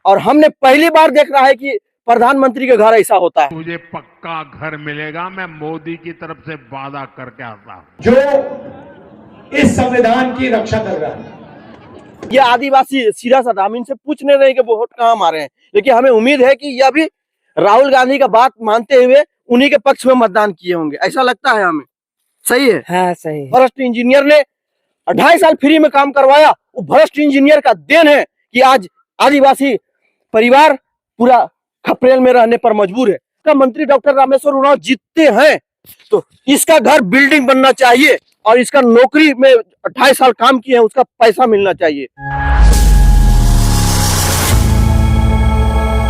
और हमने पहली बार देख रहा है कि प्रधानमंत्री के घर ऐसा होता है। मुझे पक्का घर मिलेगा, मैं मोदी की तरफ से वादा करके आता हूं। जो इस संविधान की रक्षा कर रहा है, ये आदिवासी सीधा साधा, हम इनसे पूछ नहीं रहे कि वोट कहाँ मारे हैं, लेकिन हमें उम्मीद है कि यह भी राहुल गांधी का बात मानते हुए उन्हीं के पक्ष में मतदान किए होंगे, ऐसा लगता है हमें। सही है? हाँ सही। भ्रष्ट इंजीनियर ने 2.5 साल फ्री में काम करवाया, वो भ्रष्ट इंजीनियर का देन है कि आज आदिवासी परिवार पूरा खपरेल में रहने पर मजबूर है। का मंत्री डॉक्टर रामेश्वर उरांव जीतते हैं तो इसका घर बिल्डिंग बनना चाहिए और इसका नौकरी में 2.5 साल काम किए हैं उसका पैसा मिलना चाहिए।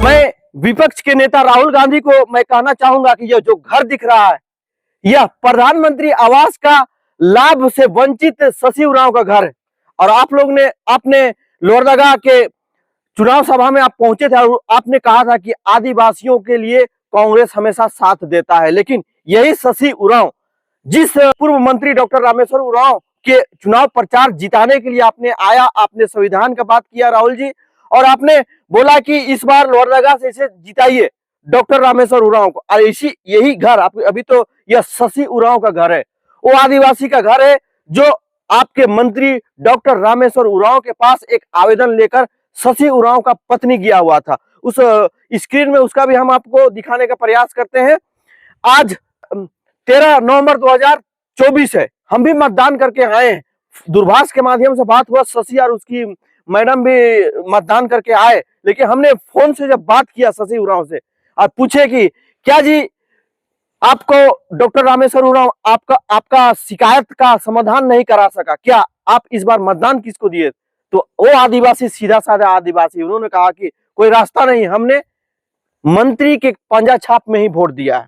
मैं विपक्ष के नेता राहुल गांधी को मैं कहना चाहूंगा कि यह जो घर दिख रहा है यह प्रधानमंत्री आवास का लाभ से वंचित शशि उरांव का घर है। और आप लोग ने आपने लोहरदगा के चुनाव सभा में आप पहुंचे थे और आपने कहा था कि आदिवासियों के लिए कांग्रेस हमेशा साथ देता है, लेकिन यही शशि उरांव जिस पूर्व मंत्री डॉक्टर रामेश्वर उरांव के चुनाव प्रचार जिताने के लिए आपने आया, आपने संविधान का बात किया राहुल जी, और आपने बोला कि इस बार लोहरदगा से इसे जिताइए डॉक्टर रामेश्वर उरांव को। और इसी यही घर अभी तो यह शशि उरांव का घर है, वो आदिवासी का घर है जो आपके मंत्री डॉक्टर रामेश्वर उरांव के पास एक आवेदन लेकर शशि उरांव का पत्नी गया हुआ था। उस स्क्रीन में उसका भी हम आपको दिखाने का प्रयास करते हैं। आज 13 नवंबर 2024 है, हम भी मतदान करके आए हैं, दूरभाष के माध्यम से बात हुआ, शशि और उसकी मैडम भी मतदान करके आए, लेकिन हमने फोन से जब बात किया शशि उरांव से और पूछे कि क्या जी आपको डॉक्टर रामेश्वर उरांव आपका शिकायत का समाधान नहीं करा सका, क्या आप इस बार मतदान किसको दिए? तो वो आदिवासी, सीधा साधा आदिवासी, उन्होंने कहा कि कोई रास्ता नहीं, हमने मंत्री के पंजा छाप में ही वोट दिया है,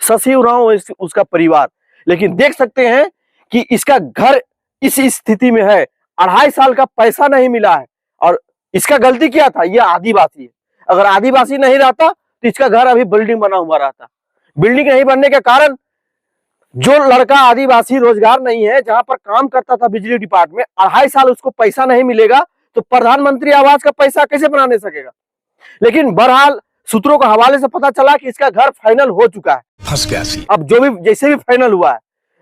शशि उरांव उसका परिवार। लेकिन देख सकते हैं कि इसका घर इस स्थिति में है, 2.5 साल का पैसा नहीं मिला है। और इसका गलती क्या था? यह आदिवासी है, अगर आदिवासी नहीं रहता तो इसका घर अभी बिल्डिंग बना हुआ रहता। बिल्डिंग नहीं बनने के कारण जो लड़का आदिवासी रोजगार नहीं है, जहां पर काम करता था बिजली डिपार्टमेंट, 2.5 साल उसको पैसा नहीं मिलेगा तो प्रधानमंत्री आवास का पैसा कैसे बनाने सकेगा? लेकिन बहरहाल सूत्रों के हवाले से पता चला कि इसका घर फाइनल हो चुका है। फंस गया सी। अब जो भी जैसे भी फाइनल हुआ है,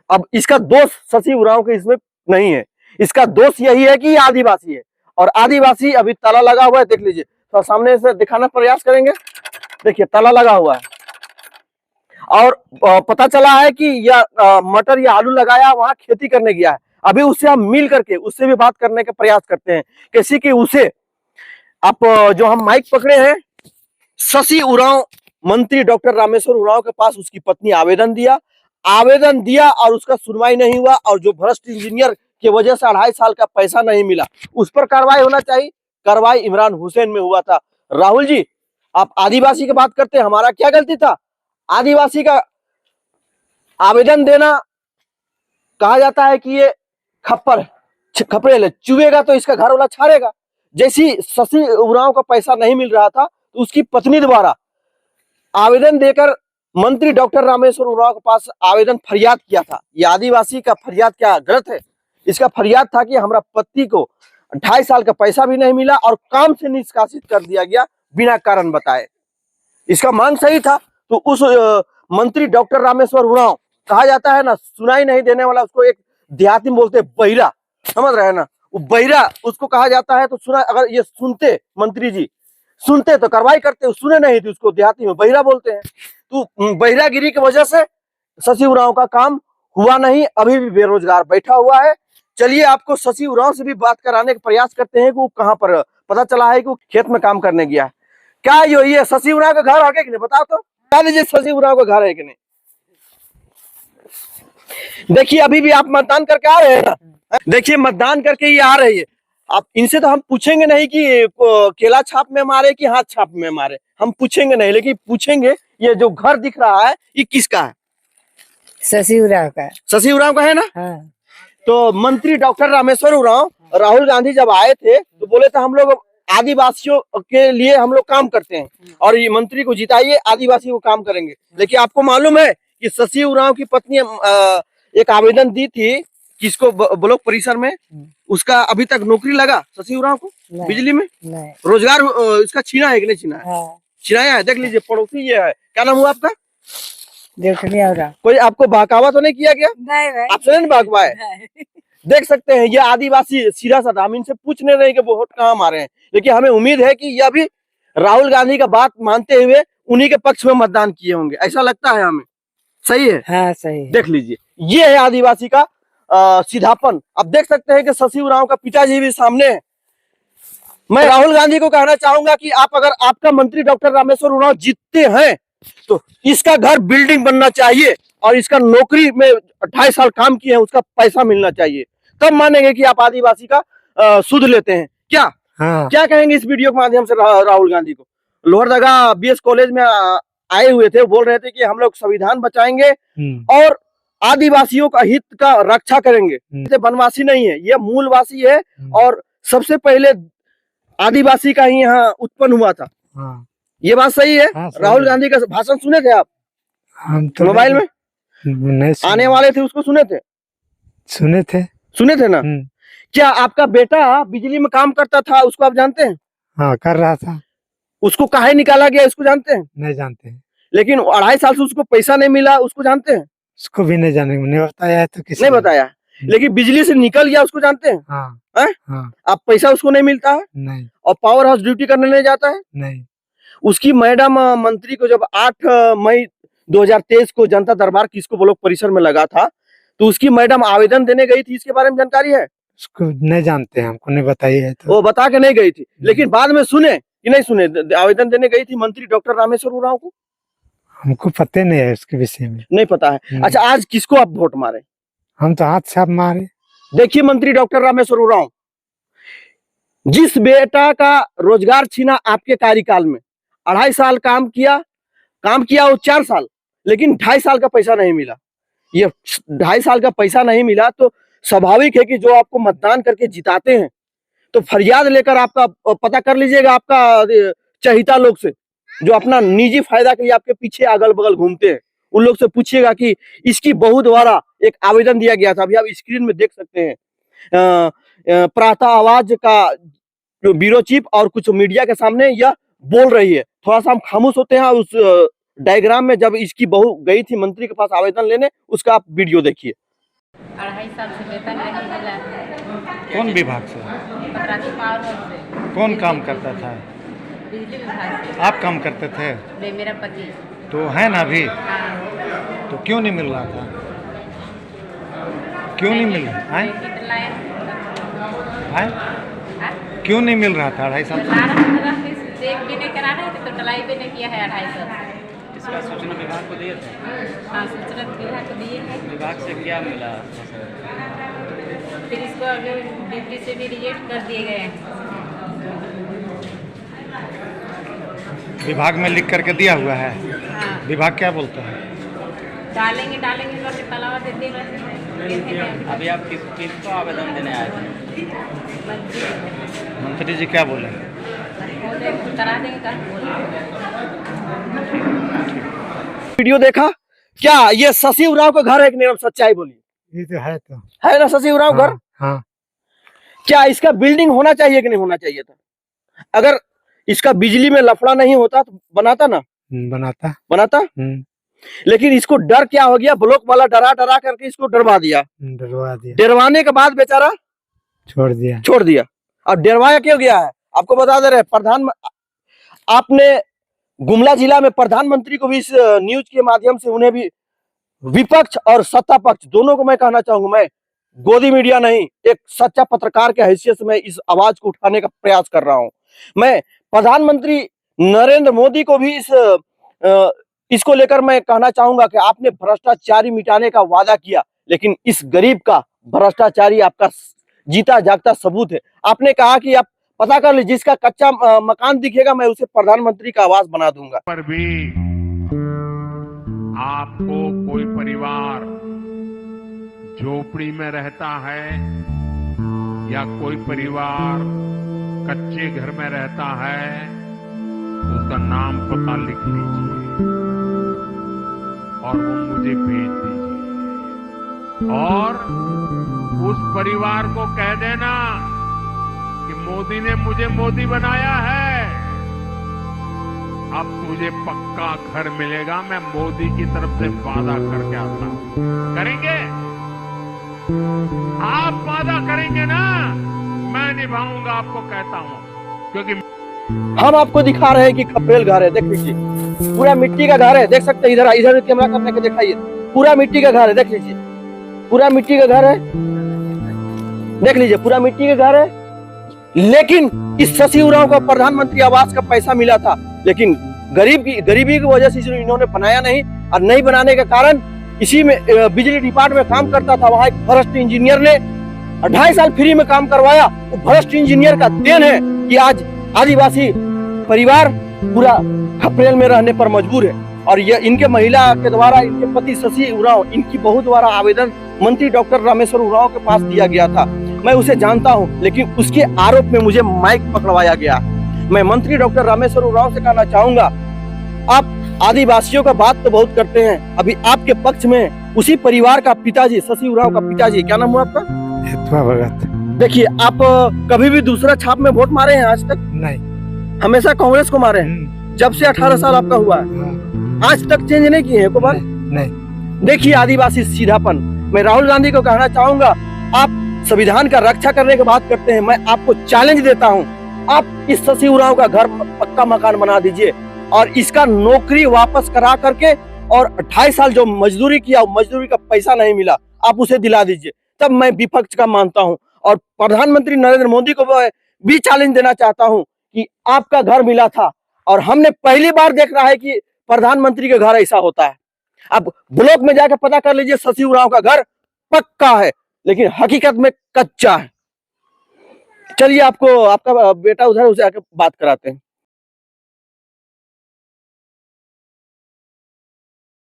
अब इसका दोष शशि उरांव के इसमें नहीं है, इसका दोष यही है कि ये आदिवासी है और आदिवासी अभी ताला लगा हुआ है। देख लीजिए, तो सामने से दिखाना प्रयास करेंगे, देखिए ताला लगा हुआ है और पता चला है कि यह मटर या आलू लगाया, वहां खेती करने गया है। अभी उससे हम मिल करके उससे भी बात करने का प्रयास करते हैं, कैसे कि उसे आप जो हम माइक पकड़े हैं, शशि उरांव मंत्री डॉक्टर रामेश्वर उरांव के पास उसकी पत्नी आवेदन दिया और उसका सुनवाई नहीं हुआ, और जो भ्रष्ट इंजीनियर की वजह से 2.5 साल का पैसा नहीं मिला उस पर कार्रवाई होना चाहिए। कार्रवाई इमरान हुसैन में हुआ था। राहुल जी, आप आदिवासी की बात करते हैं, हमारा क्या गलती था? आदिवासी का आवेदन देना, कहा जाता है कि ये खपरेल है, चुभेगा तो इसका घर वाला छाड़ेगा। जैसी शशि उरांव का पैसा नहीं मिल रहा था तो उसकी पत्नी द्वारा आवेदन देकर मंत्री डॉक्टर रामेश्वर उरांव के पास आवेदन फरियाद किया था। ये आदिवासी का फरियाद क्या गलत है? इसका फरियाद था कि हमारा पति को 2.5 साल का पैसा भी नहीं मिला और काम से निष्कासित कर दिया गया बिना कारण बताए। इसका मांग सही था। तो उस मंत्री डॉक्टर रामेश्वर उरांव, कहा जाता है ना, सुनाई नहीं देने वाला, उसको एक देहाती में बोलते बहिरा, समझ रहे हैं ना, वो बहिरा उसको कहा जाता है। तो सुना, अगर ये सुनते, मंत्री जी सुनते तो कार्रवाई करते, सुने नहीं तो उसको देहाती में बहिरा बोलते हैं। तो बहिरागिरी की वजह से शशि उरांव का काम हुआ नहीं, अभी भी बेरोजगार बैठा हुआ है। चलिए आपको शशि उरांव से भी बात कराने का प्रयास करते हैं कि वो कहाँ पर, पता चला है कि वो खेत में काम करने गया है। क्या ये शशि उरांव का घर है कि नहीं, बताओ तो, बता दीजिए शशि उरांव का घर है कि नहीं। देखिए अभी भी आप मतदान करके आ रहे हैं ना, देखिए मतदान करके ये आ रही है। आप इनसे तो हम पूछेंगे नहीं कि केला छाप में मारे कि हाथ छाप में मारे, हम पूछेंगे नहीं, लेकिन पूछेंगे ये जो घर दिख रहा है ये किसका है? शशि उरांव का। शशि उरांव का है ना। हाँ। तो मंत्री डॉक्टर रामेश्वर उरांव, राहुल गांधी जब आए थे तो बोले थे हम लोग आदिवासियों के लिए हम लोग काम करते हैं और ये मंत्री को जिताइए, आदिवासी को काम करेंगे। लेकिन आपको मालूम है कि शशि उरांव की पत्नी एक आवेदन दी थी किसको, ब्लॉक परिसर में, उसका अभी तक नौकरी लगा शशि उरांव को नहीं। बिजली में? नहीं। रोजगार इसका छीना है कि नहीं छीना है? हाँ। छिनाया है। देख लीजिए पड़ोसी ये है, क्या नाम हुआ आपका? देखने हो रहा। कोई आपको बहकावा तो नहीं किया गया? नहीं भाई। आपसे नहीं बहकवाए? देख सकते हैं ये आदिवासी सीधा साधा, हम इनसे पूछने नहीं कि वोट कहाँ मारे हैं, लेकिन हमें उम्मीद है कि यह भी राहुल गांधी का बात मानते हुए उन्हीं के पक्ष में मतदान किए होंगे, ऐसा लगता है हमें। सही है? हाँ सही है। देख लीजिए ये है आदिवासी का सीधापन। अब देख सकते हैं कि शशि उरांव का पिताजी भी सामने है। मैं राहुल गांधी को कहना चाहूंगा कि आप अगर आपका मंत्री डॉक्टर रामेश्वर उरांव जीतते हैं तो इसका घर बिल्डिंग बनना चाहिए और इसका नौकरी में 2.5 साल काम किए हैं उसका पैसा मिलना चाहिए, तब मानेंगे कि आप आदिवासी का सुध लेते हैं क्या? हाँ। क्या कहेंगे इस वीडियो के माध्यम से राहुल गांधी को? लोहरदगा बीएस कॉलेज में आए हुए थे, बोल रहे थे कि हम लोग संविधान बचाएंगे और आदिवासियों का हित का रक्षा करेंगे। ये वनवासी नहीं है, ये मूलवासी है और सबसे पहले आदिवासी का ही यहाँ उत्पन्न हुआ था। हाँ। ये बात सही है? हाँ, सही राहुल है। गांधी का भाषण सुने थे आप? हम तो मोबाइल में नहीं आने वाले थे, उसको सुने थे? सुने थे। सुने थे ना? क्या आपका बेटा बिजली में काम करता था, उसको आप जानते हैं? हाँ कर रहा था। उसको काहे निकाला गया इसको जानते हैं? नहीं जानते हैं। लेकिन 2.5 साल से उसको पैसा नहीं मिला, उसको जानते हैं? उसको भी नहीं जाने, नहीं बताया है तो किसी नहीं बताया, लेकिन बिजली से निकल गया उसको जानते हैं? हाँ। है? हाँ। अब पैसा उसको नहीं मिलता है नहीं। और पावर हाउस ड्यूटी करने नहीं जाता है। नहीं। उसकी मैडम मंत्री को जब 8 मई 2023 को जनता दरबार किसको ब्लॉक परिसर में लगा था तो उसकी मैडम आवेदन देने गई थी, इसके बारे में जानकारी है? उसको नहीं जानते हैं, हमको नहीं बताई है तो। वो बता के नहीं गई थी, लेकिन बाद में सुने कि नहीं सुने आवेदन देने गई थी मंत्री डॉक्टर रामेश्वर उरांव को? हमको पता नहीं है उसके विषय में। नहीं पता है। अच्छा आज किसको आप वोट मारे? हम तो हाथ से आप मारे। देखिए मंत्री डॉक्टर रामेश्वर उरांव, जिस बेटा का रोजगार छीना आपके कार्यकाल में, 2.5 साल काम किया वो 4 साल, लेकिन 2.5 साल का पैसा नहीं मिला। ये 2.5 साल का पैसा नहीं मिला तो स्वाभाविक है कि जो आपको मतदान करके जिताते हैं तो फरियाद लेकर आपका पता कर लीजिएगा आपका चहिता लोग से, जो अपना निजी फायदा के लिए आपके पीछे अगल बगल घूमते हैं, उन लोग से पूछिएगा कि इसकी बहू द्वारा एक आवेदन दिया गया था, अभी आप स्क्रीन में देख सकते हैं। प्रातः आवाज का जो ब्यूरो चीफ और कुछ मीडिया के सामने यह बोल रही है, थोड़ा सा हम खामोश होते हैं। उस डायग्राम में जब इसकी बहू गई थी मंत्री के पास आवेदन लेने, उसका आप वीडियो देखिए। 2.5 साल से वेतन नहीं मिला। कौन विभाग से? पटरानी पावर हाउस से। कौन काम करता था? बिजली विभाग से। आप काम करते थे? नहीं, मेरा पति। तो है ना अभी? हाँ। तो क्यों नहीं मिल रहा था? क्यों नहीं मिल रहा है? क्यों नहीं मिल रहा था 2.5 साल से? देख भी नहीं करा रहे थे तो ढलाई भी नहीं किया है 2.5 साल। इसका सूचना विभाग को दिए थे? हाँ सूचना विभाग को दिए हैं। विभाग से क्या मिला? फिर इसको अभी ड्यूटी से भी रिजेक्ट कर दिए गए हैं। विभाग में लिख करके दिया हुआ है? हाँ। विभाग क्या बोलता है? डालेंगे करके तलावा दे देंगे। अभी आप किसको आवेदन देने आए थे? मंत्री जी क्या बोले? करा देंगे कहा वीडियो देखा क्या? ये शशि उरांव का घर है कि नहीं? सच्चाई बोलिए। ये तो है तो है ना शशि उरांव घर? हाँ। क्या इसका बिल्डिंग होना चाहिए कि नहीं होना चाहिए था? अगर इसका बिजली में लफड़ा नहीं होता तो बनाता ना? बनाता। लेकिन इसको डर क्या हो गया, ब्लॉक वाला डरा करके इसको डरवा दिया। डरवाने के बाद बेचारा छोड़ दिया। अब डरवाया क्यों गया है आपको बता दे रहे आपने गुमला जिला में प्रधानमंत्री को भी इस न्यूज के माध्यम से उन्हें भी विपक्ष और सत्ता पक्ष दोनों को मैं कहना चाहूंगा, मैं गोदी मीडिया नहीं, एक सच्चा पत्रकार के हैसियत से मैं इस आवाज को उठाने का प्रयास कर रहा हूं। मैं प्रधानमंत्री नरेंद्र मोदी को भी इसको लेकर मैं कहना चाहूंगा कि आपने भ्रष्टाचारी मिटाने का वादा किया, लेकिन इस गरीब का भ्रष्टाचारी आपका जीता जागता सबूत है। आपने कहा कि आप पता कर लीजिए, जिसका कच्चा मकान दिखेगा मैं उसे प्रधानमंत्री का आवास बना दूंगा। पर भी आपको कोई परिवार झोपड़ी में रहता है या कोई परिवार कच्चे घर में रहता है तो उसका नाम पता लिख लीजिए और वो मुझे भेज दीजिए। और उस परिवार को कह देना कि मोदी ने मुझे मोदी बनाया है, अब तुझे पक्का घर मिलेगा, मैं मोदी की तरफ से वादा करके आता हूं। करेंगे? आप वादा करेंगे ना, मैं निभाऊंगा, आपको कहता हूं, क्योंकि हम आपको दिखा रहे हैं कि खपरेल घर है, देख लीजिए पूरा मिट्टी का घर है, देख सकते हैं, इधर इधर कैमरा करने के दिखाइए, पूरा मिट्टी का घर है, देख लीजिए पूरा मिट्टी का घर है, देख लीजिए पूरा मिट्टी का घर है। लेकिन इस शशि उरांव को प्रधानमंत्री आवास का पैसा मिला था, लेकिन गरीबी की वजह से इन्होंने बनाया नहीं, और नहीं बनाने के कारण इसी में बिजली डिपार्टमेंट में काम करता था, वहां एक भ्रष्ट इंजीनियर ने 2.5 साल फ्री में काम करवाया। वो भ्रष्ट इंजीनियर का देन है कि आज आदिवासी परिवार पूरा खपरेल में रहने पर मजबूर है। और ये इनके महिला के द्वारा, इनके पति शशि उरांव, इनकी बहू द्वारा आवेदन मंत्री डॉक्टर रामेश्वर उरांव के पास दिया गया था। मैं उसे जानता हूं, लेकिन उसके आरोप में मुझे माइक पकड़वाया गया। मैं मंत्री डॉक्टर रामेश्वर उरांव से कहना चाहूंगा, आप आदिवासियों का बात तो बहुत करते हैं, अभी आपके पक्ष में उसी परिवार का पिताजी, शशि उरांव का पिताजी, क्या नाम हुआ आपका? हेतुआ भगत। देखिए, आप कभी भी दूसरा छाप में वोट मारे हैं आज तक? नहीं। हमेशा कांग्रेस को मारे हैं, जब से 18 साल आपका हुआ है, आज तक चेंज नहीं किए हैं को बात? नहीं। देखिए आदिवासी सीधापन। मैं राहुल गांधी को कहना चाहूंगा, आप संविधान का रक्षा करने की बात करते हैं, मैं आपको चैलेंज देता हूं, आप इस शशि उरांव का घर पक्का मकान बना दीजिए और इसका नौकरी वापस करा करके, और 2.5 साल जो मजदूरी किया, मजदूरी का पैसा नहीं मिला, आप उसे दिला दीजिए, तब मैं विपक्ष का मानता हूं। और प्रधानमंत्री नरेंद्र मोदी को भी चैलेंज देना चाहता हूं कि आपका घर मिला था, और हमने पहली बार देख रहा है कि प्रधानमंत्री के घर ऐसा होता है। अब ब्लॉक में जाकर पता कर लीजिए, शशि उरांव का घर पक्का है, लेकिन हकीकत में कच्चा है। चलिए आपको आपका बेटा उधर, उसे आकर बात कराते हैं।